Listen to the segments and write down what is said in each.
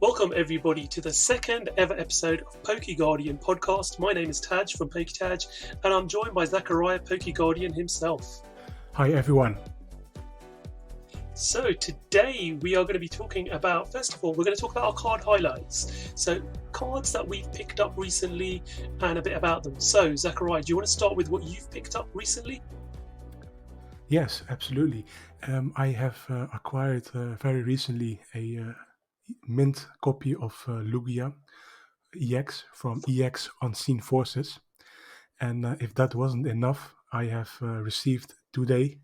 Welcome everybody to the second ever episode of PokeGuardian Podcast. My name is Taj from PokeTaj and I'm joined by Zakariya, PokeGuardian himself. Hi everyone. So today we are going to be talking about, first of all, we're going to talk about our card highlights. So cards that we've picked up recently and a bit about them. So Zakariya, do you want to start with what you've picked up recently? Yes, absolutely. I have acquired very recently a mint copy of Lugia EX from EX Unseen Forces. And if that wasn't enough, I have received today,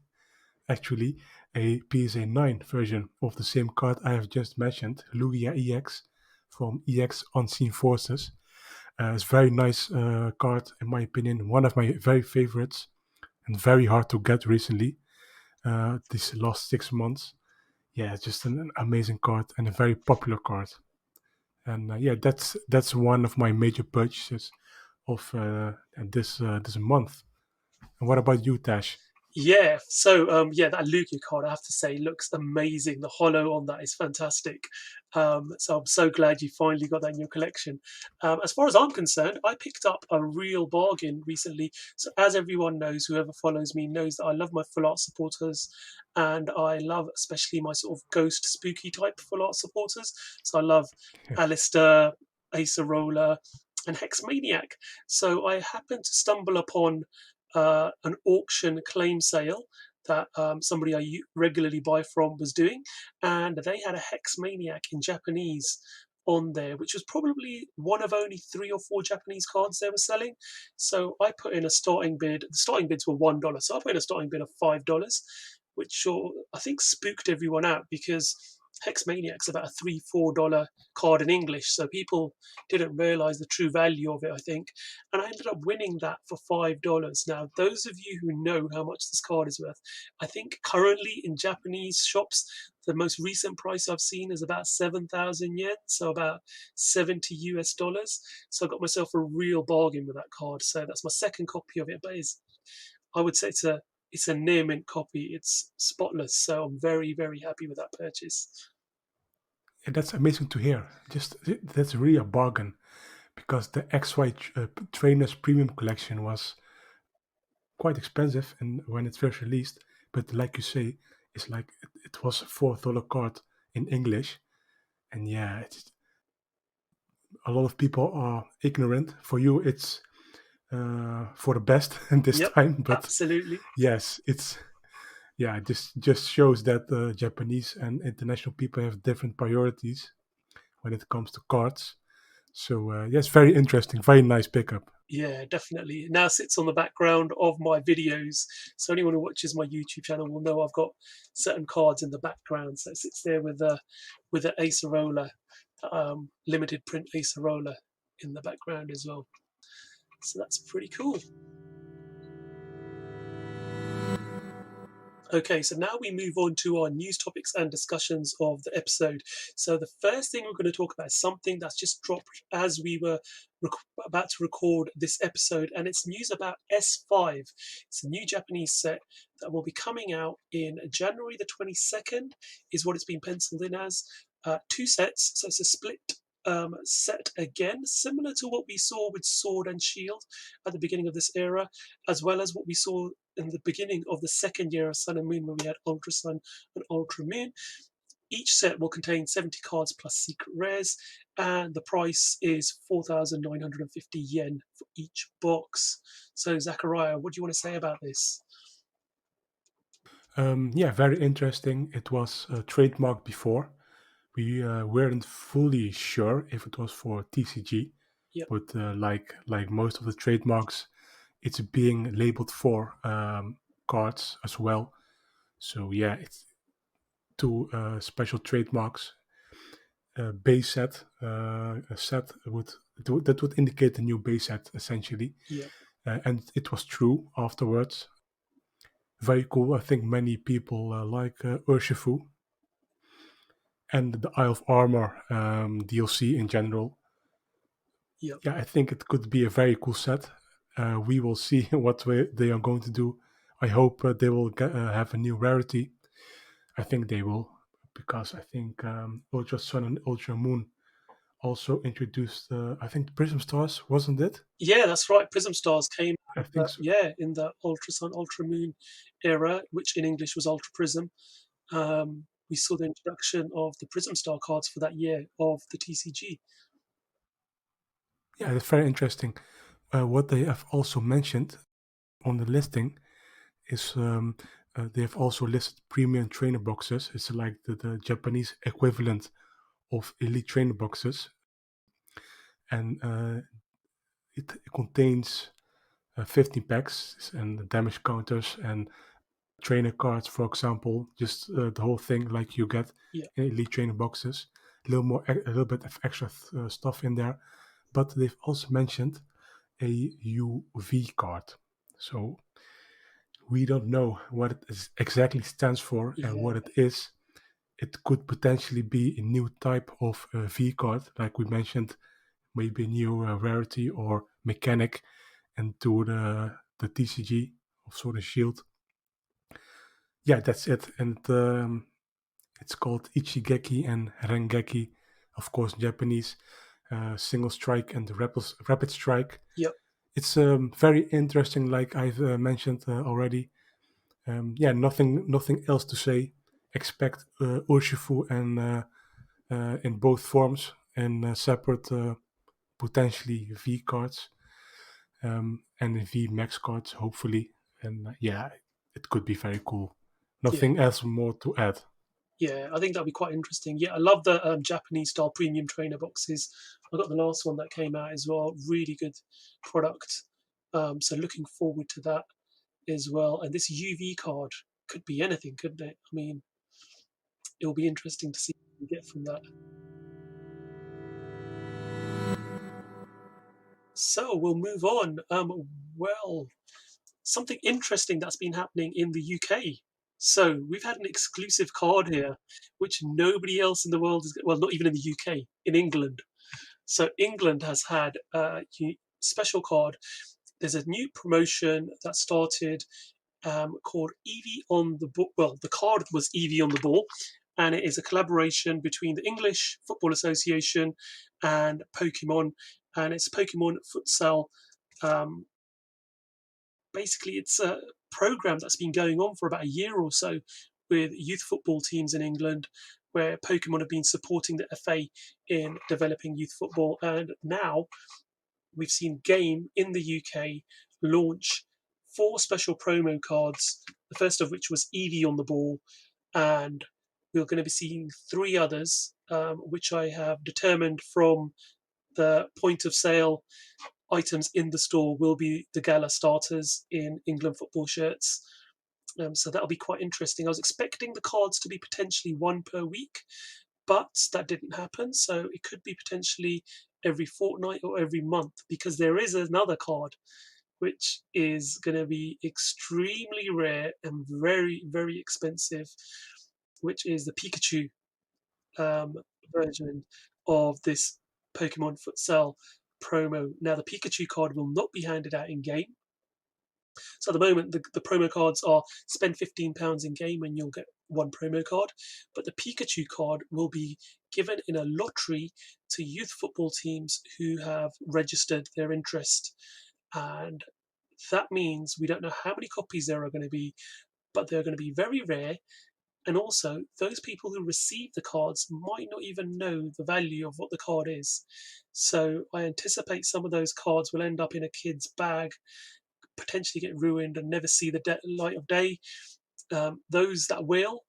actually, a PSA 9 version of the same card I have just mentioned, Lugia EX from EX Unseen Forces. It's a very nice card, in my opinion, one of my very favorites, and very hard to get recently, these last 6 months. Yeah, it's just an amazing card and a very popular card. And that's one of my major purchases of this month. And what about you, Tash? Yeah, so that Lugia card, I have to say, looks amazing. The holo on that is fantastic. So I'm so glad you finally got that in your collection. As far as I'm concerned, I picked up a real bargain recently. So as everyone knows, whoever follows me knows that I love my full art supporters, and I love especially my sort of ghost spooky type full art supporters. So I love Alistair, Acerola, and Hexmaniac. So I happened to stumble upon an auction claim sale that somebody I regularly buy from was doing, and they had a Hex Maniac in Japanese on there, which was probably one of only 3 or 4 Japanese cards they were selling. So I put in a starting bid. The starting bids were $1, so I put in a starting bid of $5, which I think spooked everyone out because Hex Maniac's about a $3-4 card in English, so people didn't realize the true value of it, I think. And I ended up winning that for $5. Now, those of you who know how much this card is worth, I think currently in Japanese shops, the most recent price I've seen is about 7,000 yen, so about 70 US dollars. So I got myself a real bargain with that card. So that's my second copy of it, but I would say it's a near mint copy. It's spotless, so I'm very, very happy with that purchase. Yeah, that's amazing to hear. That's really a bargain, because the XY Trainers Premium Collection was quite expensive and when it first released. But like you say, it's like it was a $4 card in English, and yeah, a lot of people are ignorant. For you, it's for the best this time. But absolutely. yes, this just shows that Japanese and international people have different priorities when it comes to cards. So yes, very interesting, very nice pickup. Yeah, definitely. It now sits on the background of my videos. So anyone who watches my YouTube channel will know I've got certain cards in the background. So it sits there with an Acerola, limited print Acerola in the background as well. So that's pretty cool. Okay, so now we move on to our news topics and discussions of the episode. So the first thing we're going to talk about is something that's just dropped as we were about to record this episode, and it's news about S5. It's a new Japanese set that will be coming out in January the 22nd, is what it's been penciled in as. 2 sets, so it's a split set again, similar to what we saw with Sword and Shield at the beginning of this era, as well as what we saw in the beginning of the second year of Sun and Moon, where we had Ultra Sun and Ultra Moon. Each set will contain 70 cards plus secret rares, and the price is 4,950 yen for each box. So, Zakariya, what do you want to say about this? Very interesting. It was trademarked before. We weren't fully sure if it was for TCG, but like most of the trademarks, it's being labeled for cards as well. So yeah, it's 2 special trademarks. Base set, a set that would indicate the new base set essentially. And it was true afterwards. Very cool. I think many people like Urshifu and the Isle of Armor DLC in general. Yeah, I think it could be a very cool set. We will see what they are going to do. I hope they will have a new rarity. I think they will, because I think Ultra Sun and Ultra Moon also introduced, I think, Prism Stars, wasn't it? Yeah, that's right. Prism Stars came, I think so. in the Ultra Sun, Ultra Moon era, which in English was Ultra Prism. We saw the introduction of the Prism Star cards for that year of the TCG. Yeah, it's very interesting. What they have also mentioned on the listing is they have also listed premium trainer boxes. It's like the Japanese equivalent of elite trainer boxes, and it contains 15 packs and damage counters and trainer cards, for example. Just the whole thing like you get Yeah, in elite trainer boxes. A little bit of extra stuff in there, but they've also mentioned a UV card. So we don't know what it exactly stands for and yeah, what it is. It could potentially be a new type of V card, like we mentioned, maybe a new rarity or mechanic, and to the TCG of Sword and Shield. Yeah, that's it. And it's called Ichigeki and Rengeki, of course, Japanese, single strike and rapid strike. yep, It's very interesting, like I've mentioned already. Yeah, nothing else to say. Expect Urshifu and in both forms and separate potentially V cards and V Max cards, hopefully. And yeah, it could be very cool. yeah. Nothing else more to add. Yeah, I think that'll be quite interesting. Yeah, I love the Japanese style premium trainer boxes. I got the last one that came out as well. Really good product. So looking forward to that as well. And this UV card could be anything, couldn't it? I mean, it'll be interesting to see what we get from that. So we'll move on. Well, something interesting that's been happening in the UK. So we've had an exclusive card here, which nobody else in the world is, well, not even in the UK, in England. So England has had a special card. There's a new promotion that started called Eevee on the Ball. Well, the card was Eevee on the Ball, and it is a collaboration between the English Football Association and Pokemon, and it's Pokemon Futsal. Um, Basically, it's a program that's been going on for about a year or so with youth football teams in England, where Pokemon have been supporting the FA in developing youth football, and now we've seen Game in the UK launch 4 special promo cards, the first of which was Eevee on the Ball, and we're going to be seeing 3 others, which I have determined from the point of sale items in the store will be the gala starters in England football shirts. So that'll be quite interesting. I was expecting the cards to be potentially 1 per week, but that didn't happen. So it could be potentially every fortnight or every month, because there is another card which is going to be extremely rare and very, very expensive, which is the Pikachu um, version of this Pokemon Futsal promo. Now, the Pikachu card will not be handed out in game. So at the moment, the promo cards are spend £15 in game and you'll get 1 promo card. But the Pikachu card will be given in a lottery to youth football teams who have registered their interest. And that means we don't know how many copies there are going to be, but they're going to be very rare. And also, those people who receive the cards might not even know the value of what the card is. So I anticipate some of those cards will end up in a kid's bag, potentially get ruined and never see the light of day. Those that will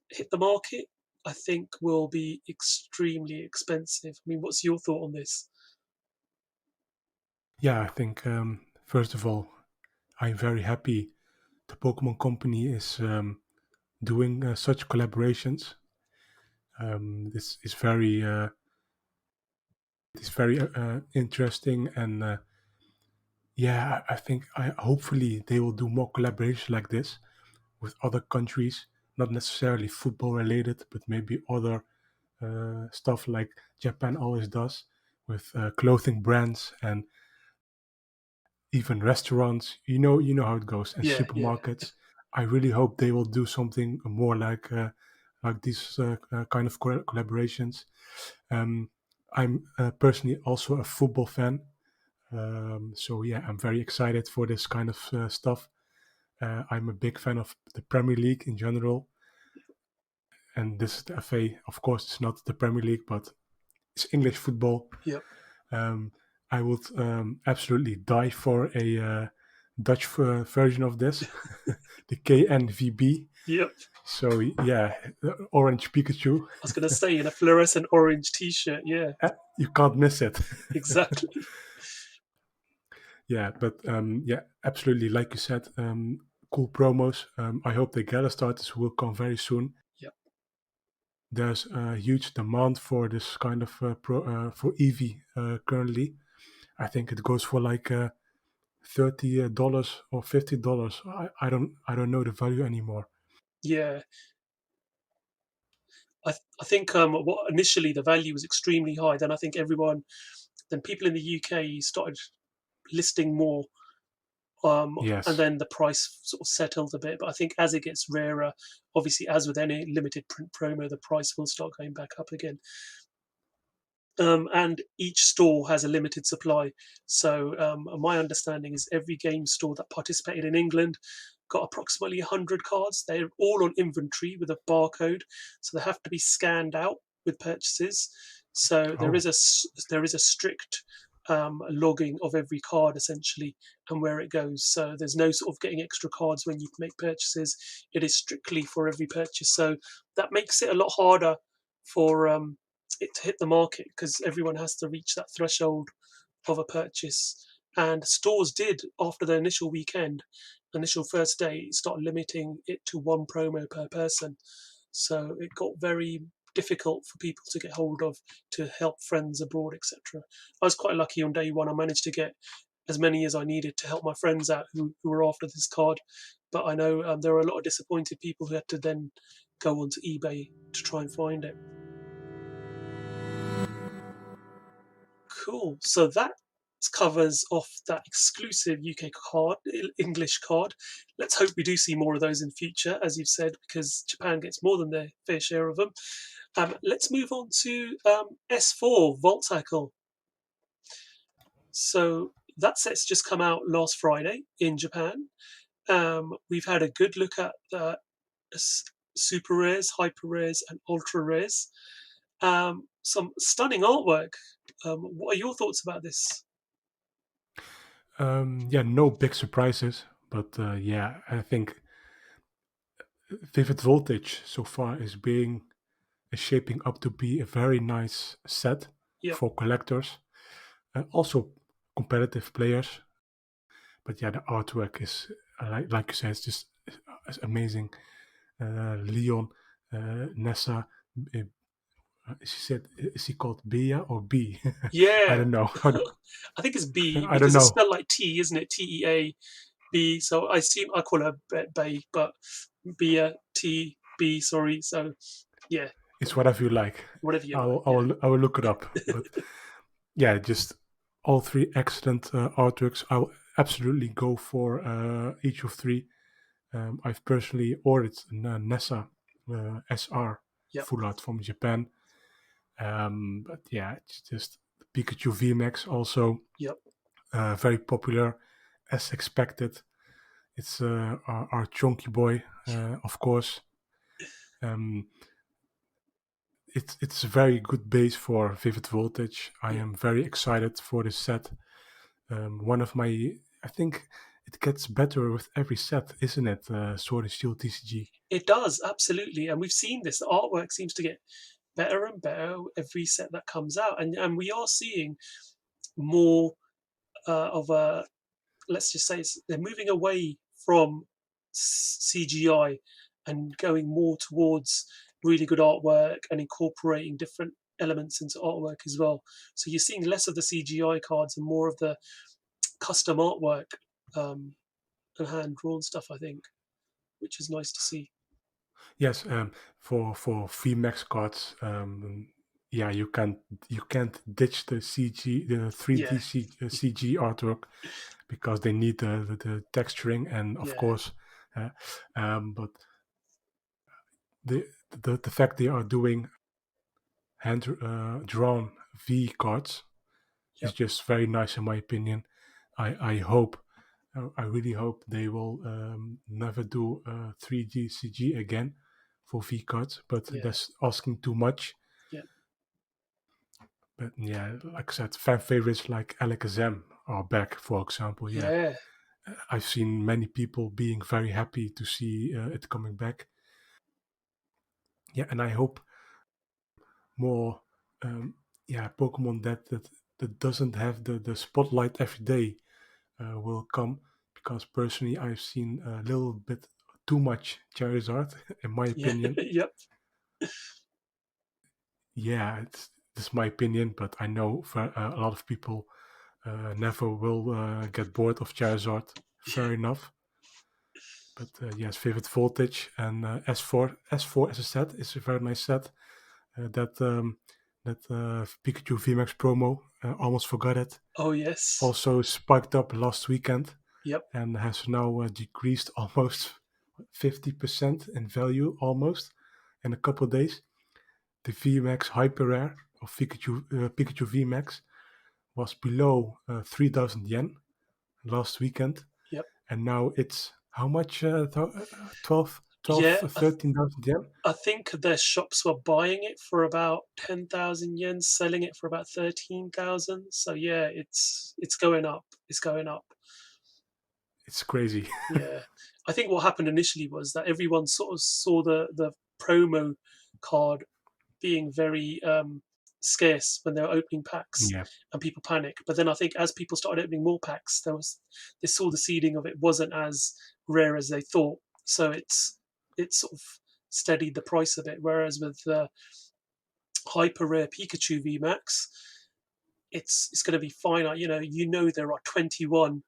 hit the market, I think, will be extremely expensive. I mean, what's your thought on this? Yeah, I think first of all, I'm very happy the Pokemon Company is doing such collaborations. This is very interesting, and yeah, I think hopefully they will do more collaborations like this with other countries, not necessarily football related, but maybe other stuff like Japan always does with clothing brands and even restaurants. You know how it goes, and Yeah, yeah, supermarkets. I really hope they will do something more like these kind of collaborations. Um, I'm personally also a football fan. So yeah, I'm very excited for this kind of stuff. I'm a big fan of the Premier League in general. And this is the FA. Of course, it's not the Premier League, but it's English football. Yep. I would absolutely die for a Dutch version of this, the KNVB. Yep. So yeah, orange Pikachu. I was going to say in a fluorescent orange T-shirt. Yeah, You can't miss it. exactly. Yeah, but yeah, absolutely. Like you said, cool promos. I hope the Gala starters will come very soon. Yep. There's a huge demand for this kind of for Eevee currently. I think it goes for like $30 or $50. I don't know the value anymore. Yeah. I think what initially the value was extremely high. Then I think then people in the UK started listing more, and Yes. then the price sort of settled a bit. But I think as it gets rarer, obviously, as with any limited print promo, the price will start going back up again. And each store has a limited supply. So my understanding is every game store that participated in England got approximately 100 cards. They're all on inventory with a barcode, so they have to be scanned out with purchases. So there is a strict logging of every card essentially and where it goes. So there's no sort of getting extra cards when you make purchases. It is strictly for every purchase. So that makes it a lot harder for it to hit the market because everyone has to reach that threshold of a purchase. And stores did, after the initial weekend, initial first day, start limiting it to one promo per person. So it got very difficult for people to get hold of to help friends abroad, etc. I was quite lucky on day one. I managed to get as many as I needed to help my friends out who were after this card. But I know there were a lot of disappointed people who had to then go onto eBay to try and find it. Cool. So that covers off that exclusive UK card, English card. Let's hope we do see more of those in future, as you've said, because Japan gets more than their fair share of them. Let's move on to S4 Volt Tackle. So that set's just come out last Friday in Japan. We've had a good look at the super rares, hyper rares, and ultra rares. Some stunning artwork. What are your thoughts about this? Yeah, no big surprises, but yeah, I think Vivid Voltage so far is shaping up to be a very nice set Yep. for collectors, and also competitive players. But yeah, the artwork is like you said, it's amazing. Leon, Nessa, is he called Bea or B? I Yeah, don't know. I think it's B I don't because it's know. spelled like T, isn't it? TEAB. So I assume I call her Bay, but Bea TB. Sorry. So yeah, It's whatever you like. whatever you like. Yeah. I will look it up. But yeah, just all three excellent artworks. I will absolutely go for each of three. I've personally ordered Nessa SR Yep. Full Art from Japan. But yeah, it's just Pikachu Vmax also Yep. very popular as expected. It's our chunky boy, of course. Um, it's a very good base for Vivid Voltage. I Yep. am very excited for this set. I think it gets better with every set, isn't it? Sword and Shield TCG. It does absolutely, and we've seen this. The artwork seems to get better and better every set that comes out, and we are seeing more of a, let's just say they're moving away from CGI and going more towards really good artwork and incorporating different elements into artwork as well. So you're seeing less of the CGI cards and more of the custom artwork um, and hand drawn stuff, I think, which is nice to see. Yes, for VMAX cards, yeah, you can't ditch the CG, the Yeah, 3D CG artwork because they need the texturing and of yeah, course, but the fact they are doing hand drawn V cards is Yep. just very nice in my opinion. I hope, I really hope they will never do 3D CG again for V cards, but Yeah. that's asking too much. Yeah. But yeah, like I said, fan favorites like Alakazam are back, for example. Yeah, Yeah. I've seen many people being very happy to see it coming back. Yeah, and I hope more, Pokemon that doesn't have the spotlight every day will come, because personally I've seen a little bit too much Charizard, in my Yeah. opinion. Yep. Yeah, it's my opinion, but I know for a lot of people never will get bored of Charizard. Fair enough. But yes, favorite voltage and S4 as a set is a very nice set. That Pikachu Vmax promo, almost forgot it. Oh yes. Also spiked up last weekend Yep. and has now decreased almost 50% in value almost in a couple of days. The VMAX Hyper Rare of Pikachu VMAX was below 3,000 yen last weekend, Yep. and now it's how much? 12, Yeah. 13,000 yen. I think their shops were buying it for about 10,000 yen, selling it for about 13,000. So yeah, it's going up. It's going up. It's crazy. Yeah, I think what happened initially was that everyone sort of saw the promo card being very scarce when they were opening packs, Yeah, and people panic. But then I think as people started opening more packs, they saw the seeding of it wasn't as rare as they thought. So it's sort of steadied the price a bit. Whereas with the hyper rare Pikachu VMAX, it's going to be finite. You know there are 21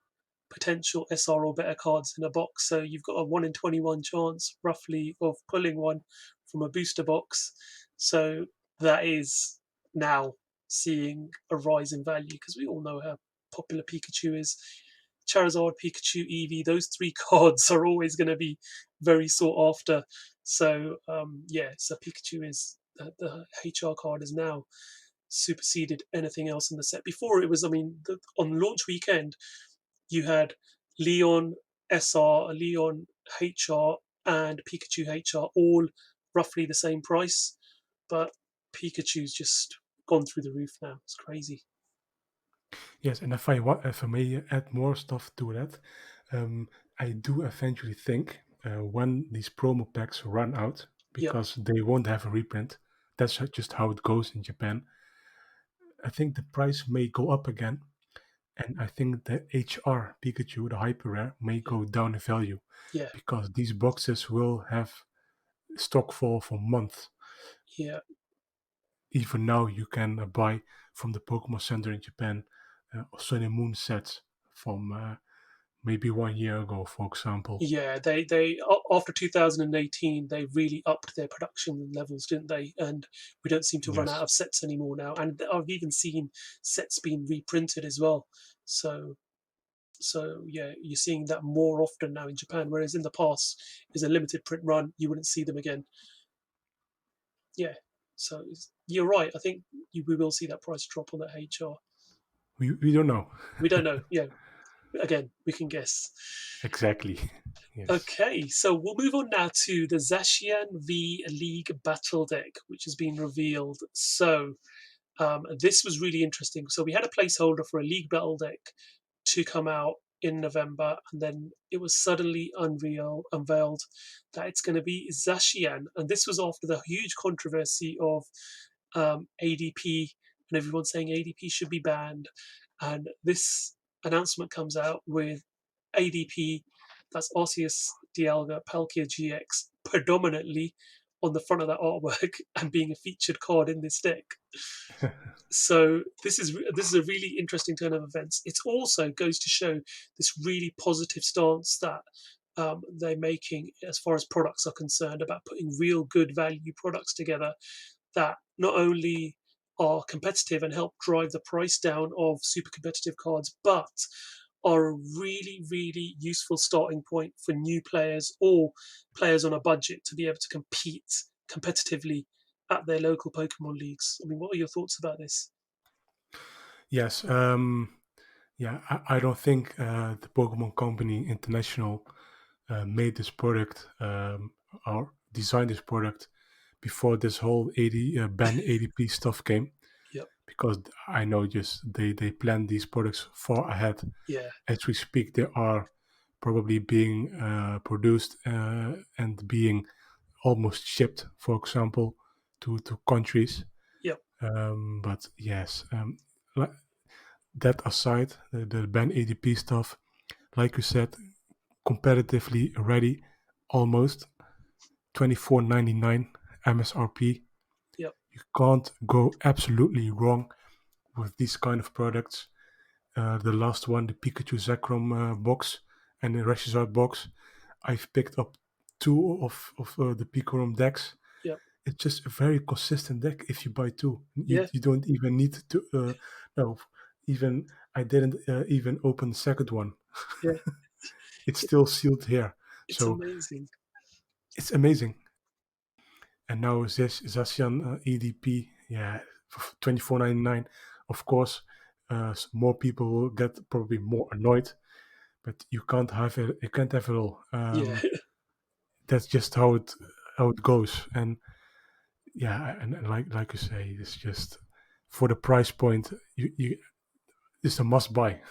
potential SR or better cards in a box. So you've got a 1 in 21 chance, roughly, of pulling one from a booster box. So that is now seeing a rise in value, because we all know how popular Pikachu is. Charizard, Pikachu, Eevee, those three cards are always going to be very sought after. So, so Pikachu is the HR card is now superseded anything else in the set. Before it was, on launch weekend, you had Leon SR, Leon HR, and Pikachu HR all roughly the same price, but Pikachu's just gone through the roof now. It's crazy. yes, and if I may add more stuff to that, um, I do eventually think when these promo packs run out, Yep, because they won't have a reprint, that's just how it goes in Japan. I think the price may go up again, and I think the HR Pikachu, the hyper rare, may yep, go down in value, yeah, because these boxes will have stock for months. yeah, Even now, you can buy from the Pokemon Center in Japan Sun and Moon sets from maybe 1 year ago, for example. yeah. They after 2018, they really upped their production levels, didn't they? And we don't seem to run out Yes, of sets anymore now. And I've even seen sets being reprinted as well. So yeah, you're seeing that more often now in Japan, whereas in the past, is a limited print run, you wouldn't see them again. Yeah, so you're right. I think we will see that price drop on that HR. we don't know. We don't know. Yeah, again, we can guess. Exactly. Yes. Okay, so we'll move on now to the Zacian V League Battle Deck, which has been revealed. So this was really interesting. So we had a placeholder for a League Battle Deck to come out in November, and then it was suddenly unveiled that it's going to be Zacian, and this was after the huge controversy of ADP and everyone saying ADP should be banned, and this announcement comes out with ADP, that's Arceus Dialga Palkia GX, predominantly on the front of that artwork and being a featured card in this deck. So this is a really interesting turn of events. It also goes to show this really positive stance that they're making as far as products are concerned, about putting real good value products together that not only are competitive and help drive the price down of super competitive cards, but are a really, really useful starting point for new players or players on a budget to be able to compete competitively at their local Pokemon leagues. I mean, what are your thoughts about this? Yes. Yeah, I don't think the Pokemon Company International made this product or designed this product before this whole 80 ban ADP stuff came, Yep. because I know just they plan these products far ahead. Yeah. As we speak, they are probably being produced and being almost shipped, for example, to countries. Yep. But yes, that aside, the ban ADP stuff, like you said, competitively ready, almost 24.99 MSRP. Yep. You can't go absolutely wrong with these kind of products. The last one, the Pikachu Sacrum box and the Charizard box, I've picked up two of the Pikachu decks. Yep. It's just a very consistent deck if you buy two. You, Yeah. you don't even need to, no, even I didn't even open the second one. Yeah. It's It, still sealed here. it's So amazing. it's amazing. And now this Zacian EDP, yeah, 24.99. Of course, more people will get probably more annoyed, but you can't have it. You can't have it all. Yeah. That's just how it goes. And yeah, and like you say, it's just for the price point. You it's a must buy.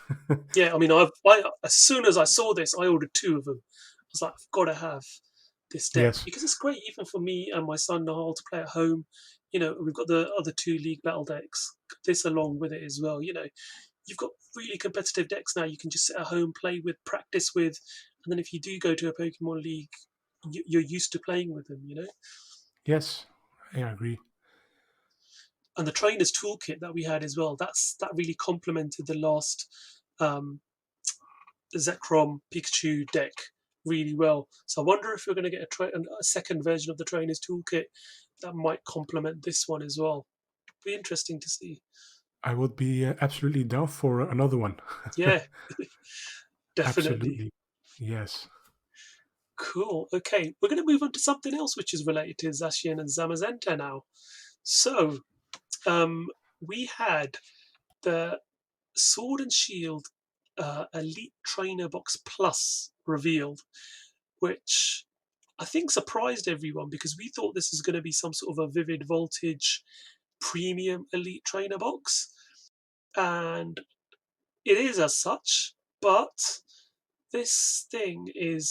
Yeah. I mean, as soon as I saw this, I ordered two of them. I was like, I've got to have this deck Yes, because it's great even for me and my son Nahal to play at home. We've got the other two League Battle decks. This along with it as well. You've got really competitive decks now. You can just sit at home, play with, practice with, and then if you do go to a Pokemon League, you're used to playing with them. yes, I agree. And the trainers toolkit that we had as well. That really complemented the last um, Zekrom Pikachu deck really well. So I wonder if we're going to get a second version of the trainers toolkit that might complement this one as well. Be interesting to see. I would be absolutely down for another one. Yeah, definitely. Absolutely, yes. Cool. Okay, we're going to move on to something else which is related to Zacian and Zamazenta now. So um, we had the Sword and Shield Elite Trainer Box Plus revealed, which I think surprised everyone because we thought this was going to be some sort of a Vivid Voltage premium Elite Trainer box, and it is as such, but this thing it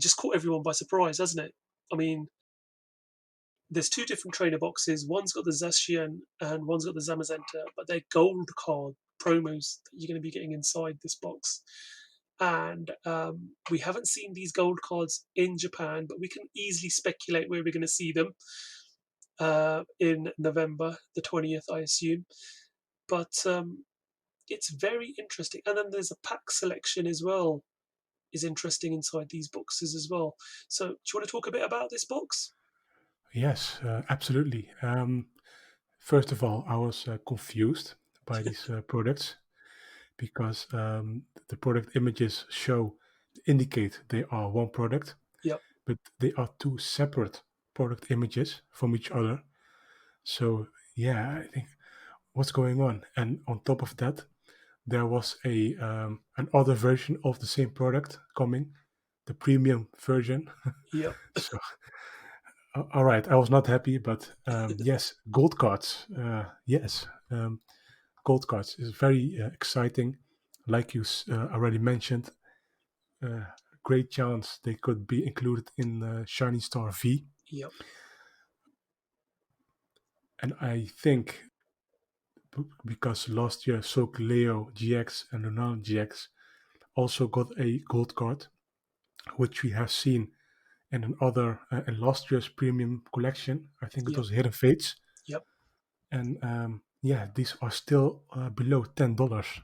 just caught everyone by surprise, hasn't it? I mean, there's two different trainer boxes. One's got the Zacian and one's got the Zamazenta, but they're gold card promos that you're going to be getting inside this box. And we haven't seen these gold cards in Japan, but we can easily speculate where we're going to see them in November the 20th, I assume. But it's very interesting. And then there's a pack selection as well, is interesting inside these boxes as well. So, do you want to talk a bit about this box? Yes, absolutely. First of all, I was confused by these products because the product images indicate they are one product, Yep. but they are two separate product images from each other. So yeah, I think what's going on? And on top of that, there was another version of the same product coming, the premium version. Yep. So all right, I was not happy, but yes, gold cards. Yes, gold cards is very exciting. Like you already mentioned, uh, great chance they could be included in Shiny Star V. Yep. And I think because last year Leo GX and Lunan GX also got a gold card, which we have seen in last year's premium collection. I think it Yep. was Hidden Fates. Yep. And yeah, these are still below $10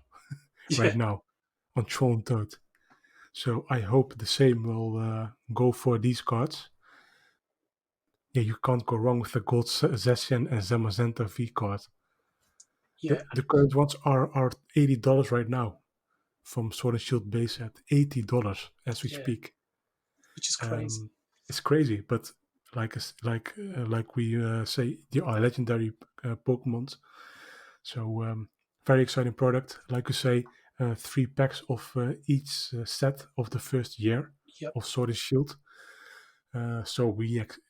right Yeah. now on Tron Toad. So I hope the same will go for these cards. Yeah, you can't go wrong with the gold Zacian and Zamazenta V card. Yeah. The current ones are $80 right now from Sword and Shield base at $80 as we Yeah. speak. Which is crazy. Um, it's crazy, but like we say, they are legendary Pokemons. So very exciting product. Like you say, 3 packs of each set of the first year Yep. of Sword and Shield. So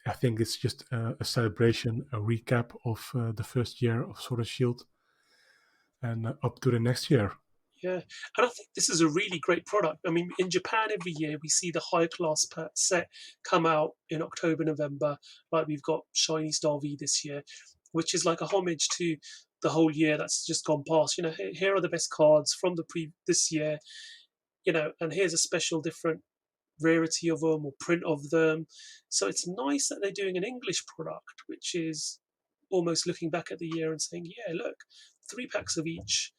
I think it's just a celebration, a recap of the first year of Sword and Shield, and up to the next year. Yeah, and I think this is a really great product. I mean, in Japan, every year we see the high class set come out in October, November. Like we've got Shiny Star V this year, which is like a homage to the whole year that's just gone past. You know, here are the best cards from the this year. You know, and here's a special different rarity of them or print of them. So it's nice that they're doing an English product, which is almost looking back at the year and saying, yeah, look, 3 packs of each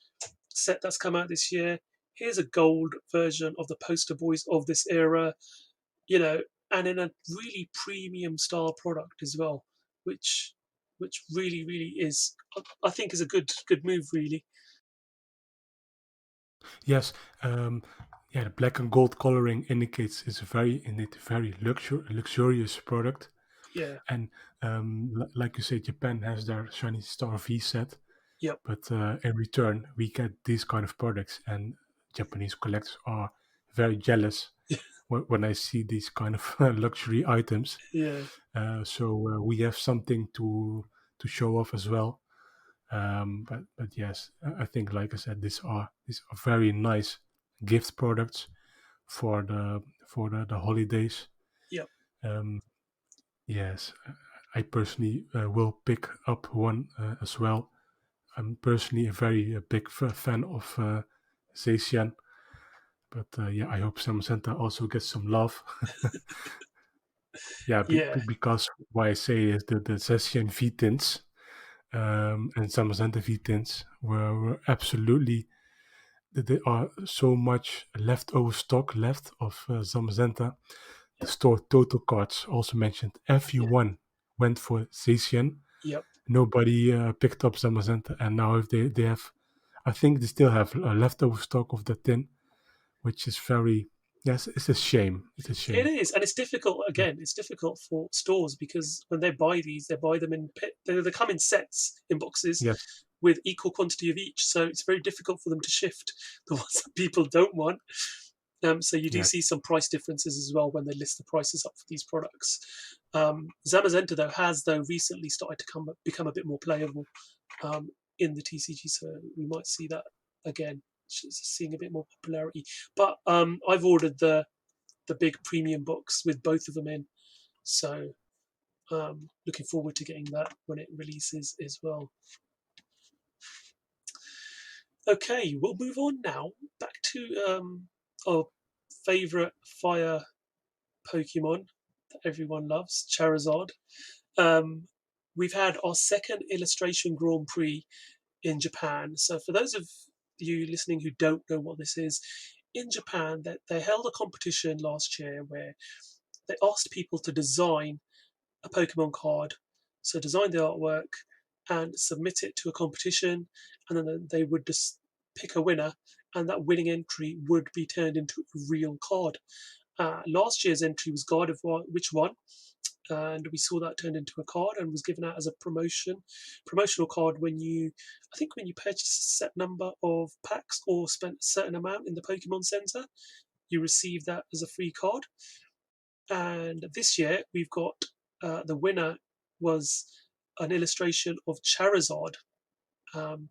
set that's come out this year. Here's a gold version of the poster boys of this era, you know, and in a really premium style product as well, which really is, I think, is a good move, really. Yes, yeah, the black and gold coloring indicates it's indeed very luxurious product. Yeah. And like you say, Japan has their Shiny Star V set, Yep. but in return we get these kind of products, and Japanese collectors are very jealous when I see these kind of luxury items. Yeah. So we have something to show off as well. But yes, I think, like I said, these are very nice gift products for the holidays. Yep. Um, yes, I personally will pick up one as well. I'm personally a very big fan of Zacian, but yeah, I hope Zamazenta also gets some love. Yeah, Yeah. because why I say is the Zacian V tints and Zamazenta V tints were absolutely. There are so much leftover stock left of Zamazenta. The Yep. store total cards also mentioned. Yeah. Everyone went for Zacian. Yep. Nobody picked up Zamazenta, and now if they have, I think they still have a leftover stock of the tin, which is very, yes, it's a shame. It's a It shame. is, and it's difficult. Mm. Again, it's difficult for stores because when they buy these, they buy them in they come in sets in boxes Yes, with equal quantity of each. So it's very difficult for them to shift the ones that people don't want. So you do yeah, see some price differences as well when they list the prices up for these products. Zamazenta though recently started to become a bit more playable in the TCG, so we might see that again, seeing a bit more popularity. But I've ordered the big premium box with both of them in. So looking forward to getting that when it releases as well. Okay, we'll move on now back to our favorite fire Pokemon that everyone loves, Charizard. Um, we've had our second illustration Grand Prix in Japan. So for those of you listening who don't know what this is, in Japan they held a competition last year where they asked people to design a Pokemon card. So design the artwork and submit it to a competition, and then they would just pick a winner, and that winning entry would be turned into a real card. Last year's entry was Guide of Which One, and we saw that turned into a card and was given out as a promotional card I think when you purchased a set number of packs or spent a certain amount in the Pokemon Center, you receive that as a free card. And this year we've got the winner was an illustration of Charizard um,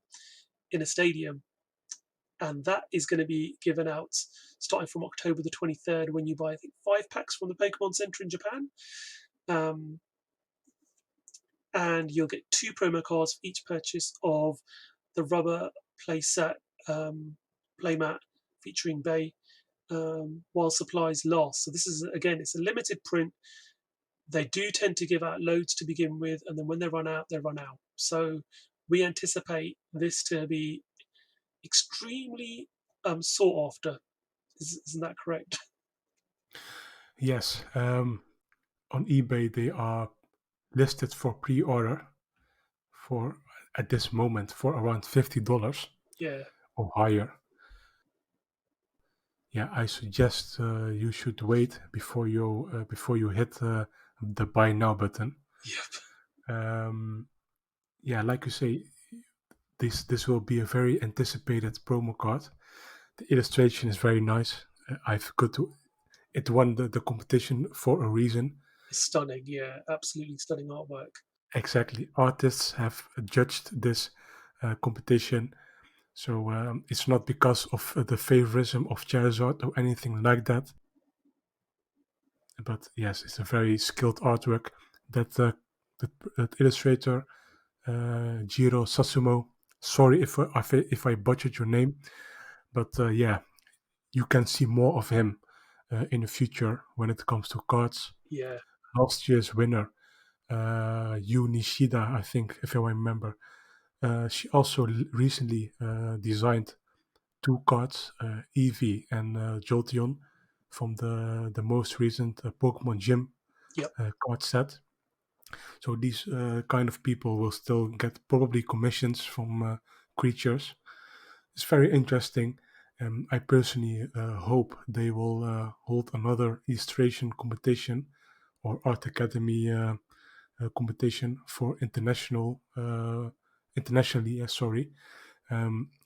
in a stadium, and that is going to be given out starting from October the 23rd when you buy, I think, 5 packs from the Pokemon Center in Japan. Um, and you'll get 2 promo cards for each purchase of the rubber playset playmat featuring Bay while supplies last. So this is, again, it's a limited print. They do tend to give out loads to begin with, and then when they run out, they run out. So we anticipate this to be extremely sought after. Isn't that correct? yes. On eBay they are listed for pre-order for at this moment for around $50 Yeah. or higher. Yeah, I suggest you should wait before you hit the buy now button. Yep. Um, yeah, like you say, this will be a very anticipated promo card. The illustration is very nice. It won the competition for a reason. It's stunning. Yeah, absolutely stunning artwork. Exactly. Artists have judged this competition. So it's not because of the favorism of Charizard or anything like that. But yes, it's a very skilled artwork that illustrator Jiro Sasumo. Sorry if I butchered your name, but yeah, you can see more of him in the future when it comes to cards. Yeah, Last year's winner, Yu Nishida, I think, if I remember. She also recently designed two cards, Eevee and Jolteon, from the most recent Pokemon Gym yep, card set. So these kind of people will still get probably commissions from creatures. It's very interesting. I personally hope they will hold another illustration competition or art academy competition for internationally. Sorry,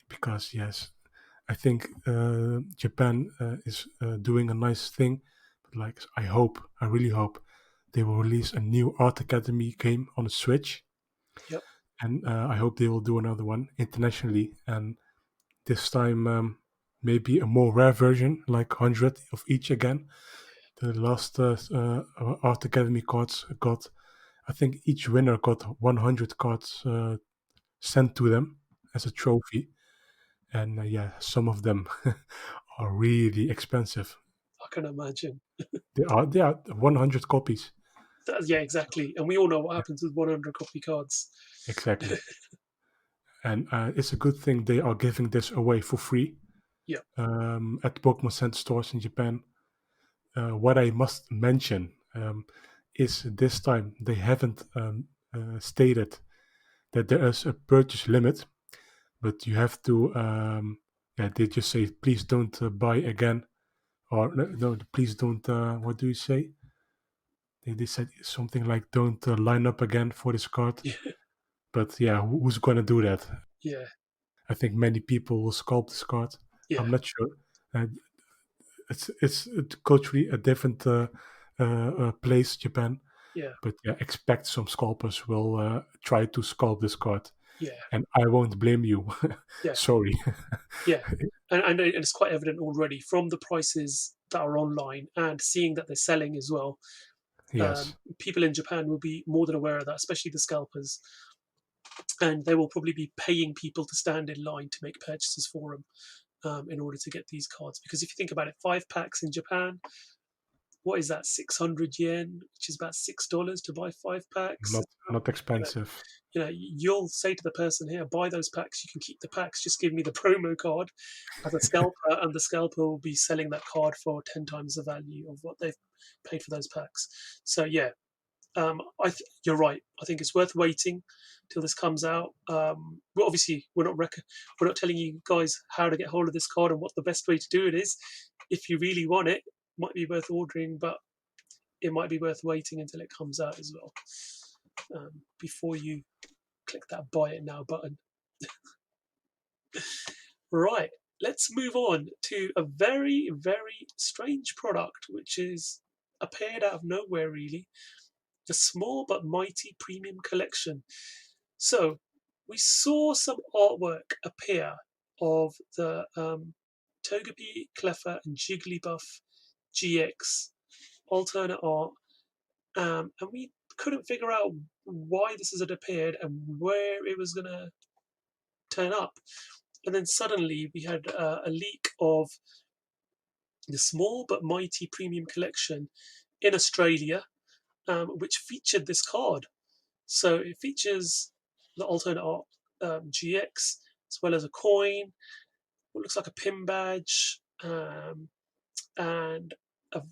because yes, I think Japan is doing a nice thing. But like, I really hope they will release a new art academy game on the Switch, yep, and I hope they will do another one internationally, and this time maybe a more rare version, like 100 of each again. The last art academy cards got, I think each winner got 100 cards sent to them as a trophy, and yeah, some of them are really expensive. I can imagine. They are 100 copies. Yeah, exactly. And we all know what Yeah, happens with 100 copy cards. exactly. And it's a good thing they are giving this away for free Yeah, at Pokemon Center stores in Japan. What I must mention is this time they haven't stated that there is a purchase limit, but you have to. Yeah, they just say please don't buy again, or no, please don't. What do you say? They said something like don't line up again for this card. yeah, But yeah, who's gonna do that? yeah, I think many people will sculpt this card. yeah, I'm not sure. Uh, it's culturally a different place, Japan. yeah, But yeah, expect some scalpers will try to sculpt this card, yeah, and I won't blame you. yeah, Sorry. yeah. And it's quite evident already from the prices that are online and seeing that they're selling as well. Yes, People in Japan will be more than aware of that, especially the scalpers, and they will probably be paying people to stand in line to make purchases for them in order to get these cards. Because if you think about it, 5 packs in Japan, what is that, 600 yen, which is about $6 to buy 5 packs. not expensive. You'll say to the person here, buy those packs, you can keep the packs, just give me the promo card as a scalper, and the scalper will be selling that card for 10 times the value of what they've paid for those packs. So yeah, you're right. I think it's worth waiting till this comes out. Well, obviously, we're not telling you guys how to get hold of this card and what the best way to do it is. If you really want it, might be worth ordering, but it might be worth waiting until it comes out as well, before you click that buy it now button. Right, let's move on to a very, very strange product, which is appeared out of nowhere, really. The small but mighty premium collection. So we saw some artwork appear of the Togepi, Cleffa, and Jigglybuff GX alternate art, and we couldn't figure out why this had appeared and where it was going to turn up. And then suddenly we had a leak of the small but mighty premium collection in Australia, which featured this card. So it features the alternate art GX, as well as a coin, what looks like a pin badge, and a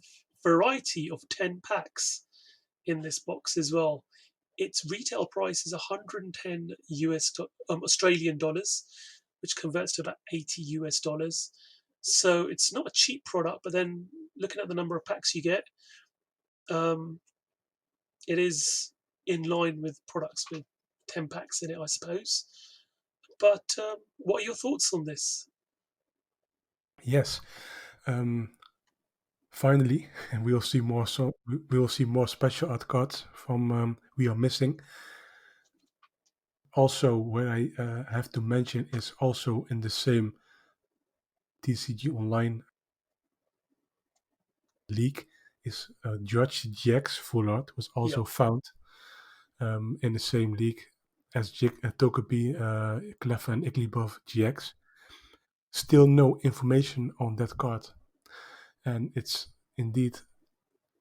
variety of 10 packs in this box as well. Its retail price is 110 Australian dollars, which converts to about 80 US dollars. So it's not a cheap product, but then looking at the number of packs you get, um, it is in line with products with 10 packs in it, I suppose. But what are your thoughts on this? Yes. Finally, and we'll see more. So we will see more special art cards from We Are Missing. Also, what I have to mention is also in the same TCG Online league is Jirachi GX Full Art was Yeah, also found in the same league as Togepi, Cleffa, and Igglybuff GX. Still no information on that card, and it's indeed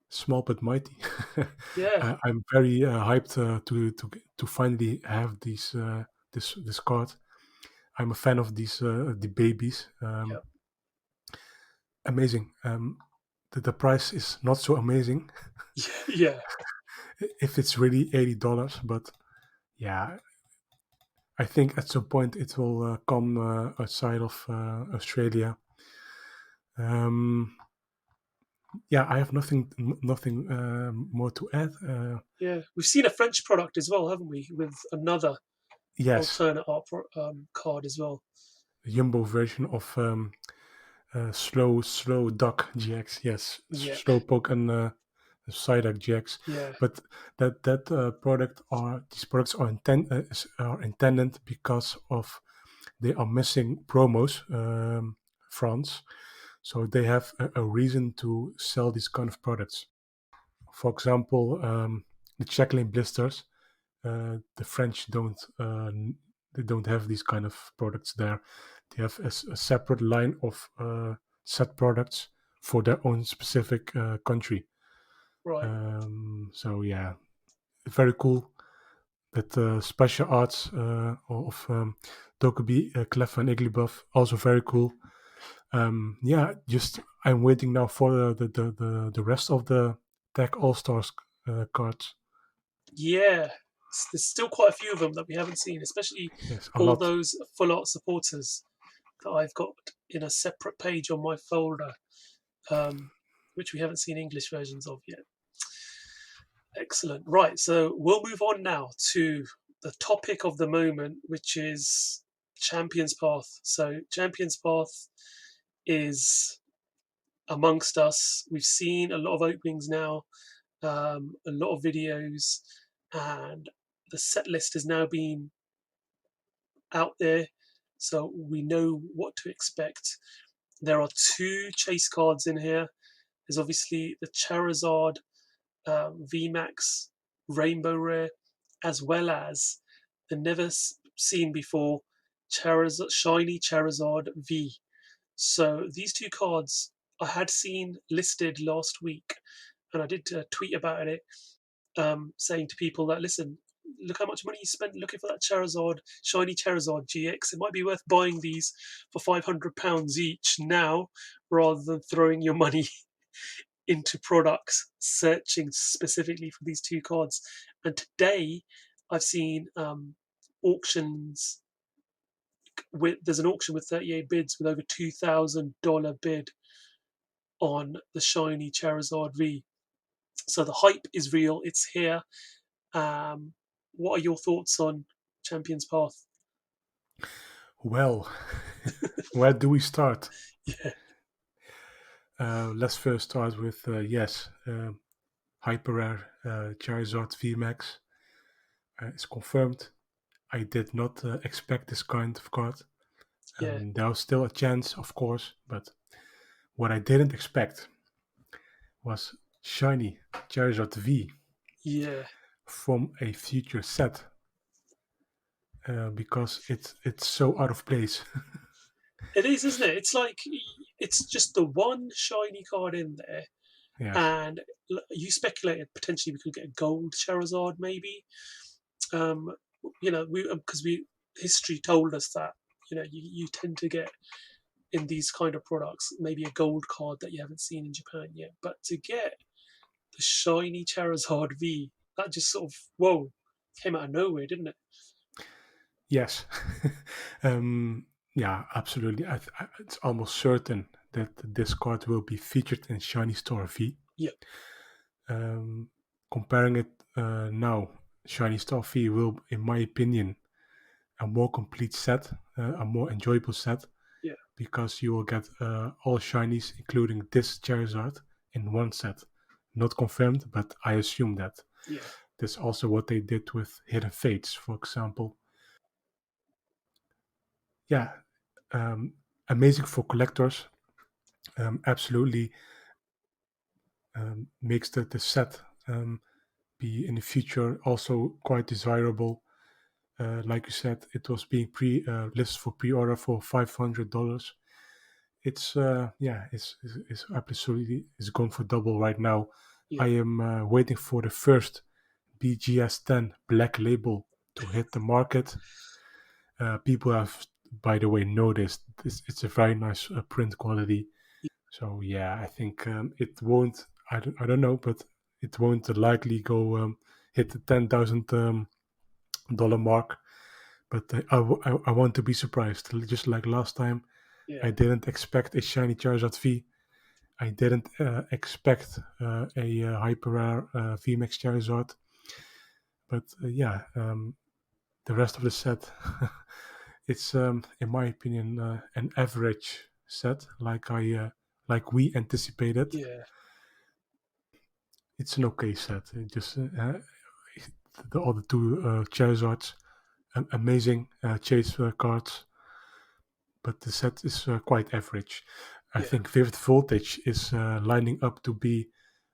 small but mighty. yeah, I'm very hyped to finally have this card. I'm a fan of these the babies. yeah, Amazing. The price is not so amazing yeah. if it's really $80, but yeah, I think at some point it will come outside of Australia. Um, yeah, I have nothing more to add. Yeah, we've seen a French product as well, haven't we? With another Yes, alternate art card as well. Jumbo version of slow duck GX. Yes, Yeah, slow poke and Psyduck GX. yeah, But that product are these products are are intended because of they are missing promos, France. So they have a reason to sell these kind of products. For example, the Jacqueline blisters. The French don't they don't have these kind of products there. They have a separate line of set products for their own specific country. right. So yeah, very cool. That special arts of Togepi, Cleffa, and Igglybuff also very cool. Yeah, just I'm waiting now for the rest of the Tech All Stars cards. Yeah, there's still quite a few of them that we haven't seen, especially Yes, a all lot. those full art supporters that I've got in a separate page on my folder, um, which we haven't seen English versions of yet. Excellent. Right, so we'll move on now to the topic of the moment, which is Champions Path. So, Champions Path is amongst us. We've seen a lot of openings now, a lot of videos, and the set list has now been out there, so we know what to expect. There are two chase cards in here. There's obviously the Charizard Vmax Rainbow Rare, as well as the never seen before Charizard, Shiny Charizard V. So these two cards I had seen listed last week, and I did tweet about it, saying to people that listen, look how much money you spent looking for that Charizard, Shiny Charizard GX. It might be worth buying these for £500 each now, rather than throwing your money into products searching specifically for these two cards. And today, I've seen auctions. There's an auction with 38 bids with over $2,000 bid on the shiny Charizard V. So the hype is real. It's here. Um, what are your thoughts on Champions Path? Well, where do we start? Yeah, Let's first start with yes, hyper rare Charizard Vmax is confirmed. I did not expect this kind of card. yeah, There was still a chance, of course, but what I didn't expect was shiny Charizard V yeah. from a future set because it's so out of place. It is, isn't it? It's like it's just the one shiny card in there, Yes, and you speculated potentially we could get a gold Charizard, maybe. Um, we because we history told us that you tend to get in these kind of products maybe a gold card that you haven't seen in Japan yet, but to get the shiny Charizard V, that just sort of whoa came out of nowhere, didn't it? yes, yeah, absolutely. It's almost certain that this card will be featured in Shiny Star V. Yeah, Comparing it now, Shiny Star V will, in my opinion, a more complete set, a more enjoyable set, Yeah, because you will get all shinies, including this Charizard, in one set. Not confirmed, but I assume that. yeah, That's also what they did with Hidden Fates, for example. Yeah, amazing for collectors. Absolutely makes the set be in the future also quite desirable. Like you said, it was being listed for pre-order for $500. It's it's absolutely it's going for double right now. I yeah, am waiting for the first BGS10 Black Label to hit the market. People have, by the way, noticed it's a very nice print quality. So yeah, I think it won't. I don't know, but it won't likely go hit the $10,000 mark. But I want to be surprised. Just like last time, yeah, I didn't expect a shiny Charizard V. I didn't expect a hyper rare Vmax Charizard. But the rest of the set, it's in my opinion an average set, like we anticipated. yeah, It's an okay set. It just the other two Charizards, amazing chase cards, but the set is quite average. I yeah, think Vivid Voltage is lining up to be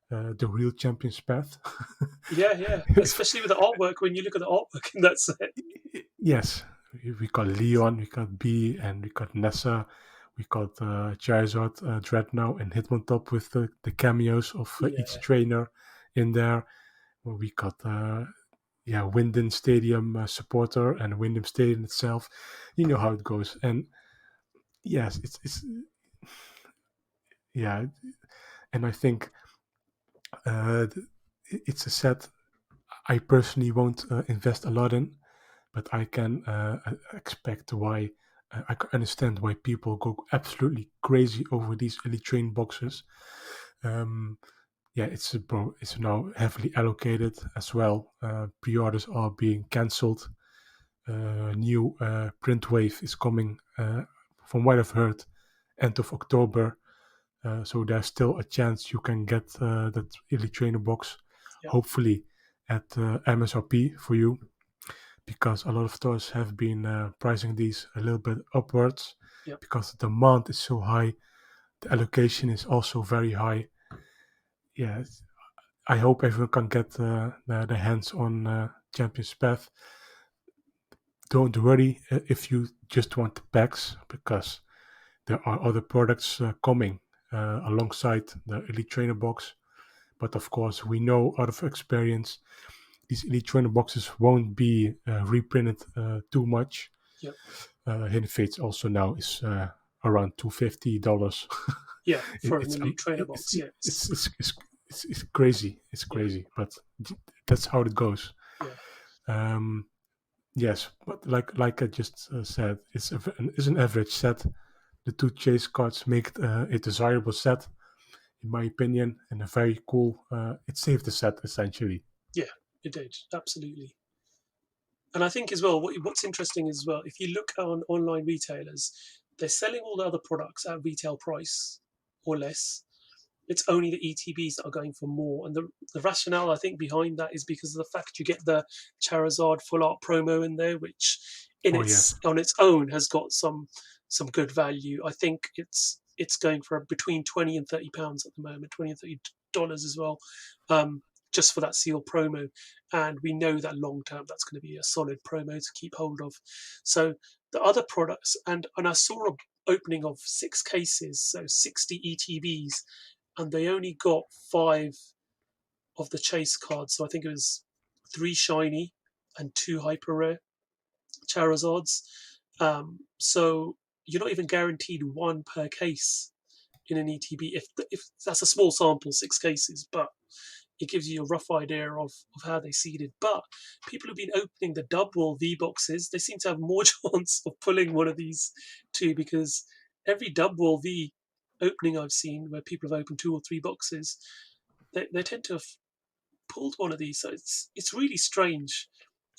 the real champion's path. yeah, yeah. If- Especially with the artwork, when you look at the artwork in that set. yes, we got Leon, we got B, and we got Nessa. We got Charizard, Dreadnought, and Hitmontop with the cameos of each Yeah, trainer in there. We got Winden Stadium supporter and Wyndham Stadium itself. You know how it goes. And yes, it's yeah, and I think uh, it's a set I personally won't invest a lot in, but I can expect why. I can understand why people go absolutely crazy over these elite train boxes. Um, yeah, it's now heavily allocated as well. Pre-orders are being cancelled. New print wave is coming, from what I've heard, end of October. So there's still a chance you can get that elite trainer box, yeah, hopefully at MSRP for you, because a lot of stores have been pricing these a little bit upwards yeah, because the demand is so high. The allocation is also very high. Yeah, I hope everyone can get the hands on Champions Path. Don't worry if you just want the packs, because there are other products coming alongside the Elite Trainer box. But of course, we know out of experience, these Elite Trainer boxes won't be reprinted too much. yeah, Hidden Fates also now is around $250. yeah. it, For an it's, elite trainer box, yeah, it's crazy. It's yeah, crazy, but that's how it goes. yeah, Um, yes, but like I just said, it's an average set. The two chase cards make a desirable set, in my opinion, and a very cool. It saved the set essentially. yeah. It did absolutely. And I think as well, what's interesting as well, if you look on online retailers, they're selling all the other products at retail price or less. It's only the ETBs that are going for more. And the rationale, I think, behind that is because of the fact you get the Charizard Full Art promo in there, which Oh yes, on its own has got some good value. I think it's going for between £20 and £30 at the moment, $20 and $30 as well, just for that seal promo. And we know that long term that's going to be a solid promo to keep hold of. So the other products, and I saw a opening of 6 cases, so 60 ETBs, and they only got 5 of the chase cards. So I think it was 3 shiny and 2 hyper rare Charizards. So you're not even guaranteed 1 per case in an ETB. If that's a small sample, 6 cases, but it gives you a rough idea of how they seeded. But people have been opening the double V boxes. They seem to have more chance of pulling one of these two, because every double V opening I've seen where people have opened 2 or 3 boxes, they tend to have pulled one of these. So it's really strange.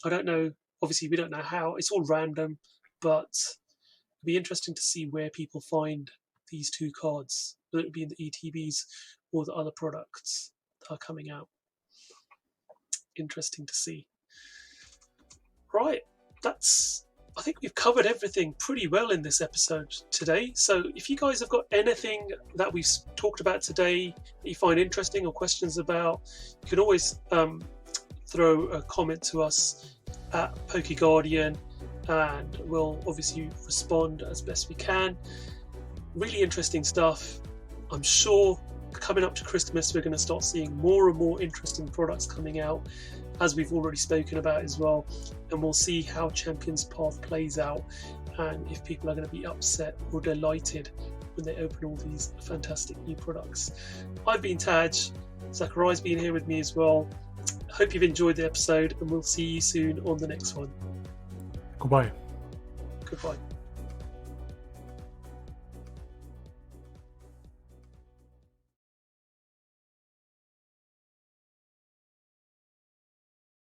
I don't know. Obviously, we don't know how. It's all random, but it'll be interesting to see where people find these 2 cards, whether it be in the ETBs or the other products that are coming out. Interesting to see. Right, I think we've covered everything pretty well in this episode today. So if you guys have got anything that we've talked about today that you find interesting or questions about, you can always throw a comment to us at PokeGuardian, and we'll obviously respond as best we can. Really interesting stuff. I'm sure coming up to Christmas, we're going to start seeing more and more interesting products coming out, as we've already spoken about as well, and we'll see how Champions Path plays out and if people are going to be upset or delighted when they open all these fantastic new products. I've been Taj, Zakariya's been here with me as well. Hope you've enjoyed the episode, and we'll see you soon on the next one. Goodbye. Goodbye.